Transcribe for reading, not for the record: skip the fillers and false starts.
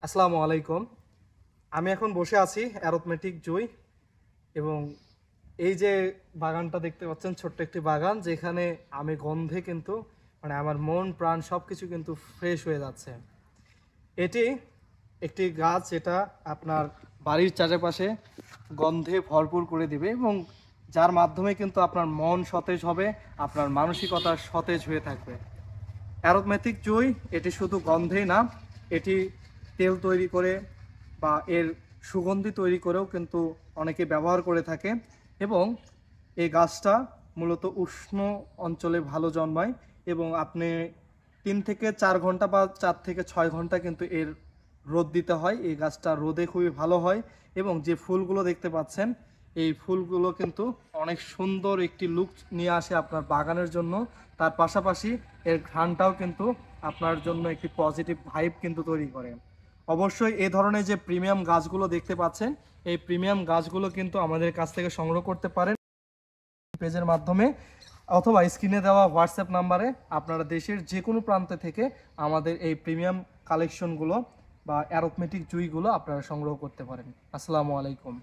আসসালামু আলাইকুম। আমি এখন বসে আছি অ্যারোথমেটিক জুই এবং এই যে বাগানটা দেখতে পাচ্ছেন, ছোট্ট একটি বাগান যেখানে আমি গন্ধে কিন্তু আমার মন প্রাণ সব কিছু কিন্তু ফ্রেশ হয়ে যাচ্ছে। এটি একটি গাছ যেটা আপনার বাড়ির চারপাশে গন্ধে ভরপুর করে দিবে এবং যার মাধ্যমে কিন্তু আপনার মন সতেজ হবে, আপনার মানসিকতা সতেজ হয়ে থাকবে। অ্যারোমেটিক জুই এটি শুধু গন্ধেই না, এটি তেল তৈরি করে বা এর সুগন্ধি তৈরি করেও কিন্তু অনেকে ব্যবহার করে থাকে এবং এই গাছটা মূলত উষ্ণ অঞ্চলে ভালো জন্মায় এবং আপনি 3 থেকে 4 ঘন্টা বা 4 থেকে 6 ঘন্টা কিন্তু এর রোদ দিতে হয়। এই গাছটা রোদে খুবই ভালো হয় এবং যে ফুলগুলো দেখতে পাচ্ছেন এই ফুলগুলো কিন্তু অনেক সুন্দর একটি লুক নিয়ে আসে আপনার বাগানের জন্য। তার পাশাপাশি এর ঘ্রাণটাও কিন্তু আপনার জন্য একটি পজিটিভ ভাইব কিন্তু তৈরি করে। অবশ্যই এই ধরনের যে প্রিমিয়াম গাছগুলো দেখতে পাচ্ছেন, এই প্রিমিয়াম গাছগুলো কিন্তু আমাদের কাছ থেকে সংগ্রহ করতে পারেন পেজের মাধ্যমে অথবা স্ক্রিনে দেওয়া হোয়াটসঅ্যাপ নাম্বারে। আপনারা দেশের যে কোনো প্রান্ত থেকে আমাদের এই প্রিমিয়াম কালেকশনগুলো বা অ্যারোথমেটিক জুইগুলো আপনারা সংগ্রহ করতে পারেন। আসসালামু আলাইকুম।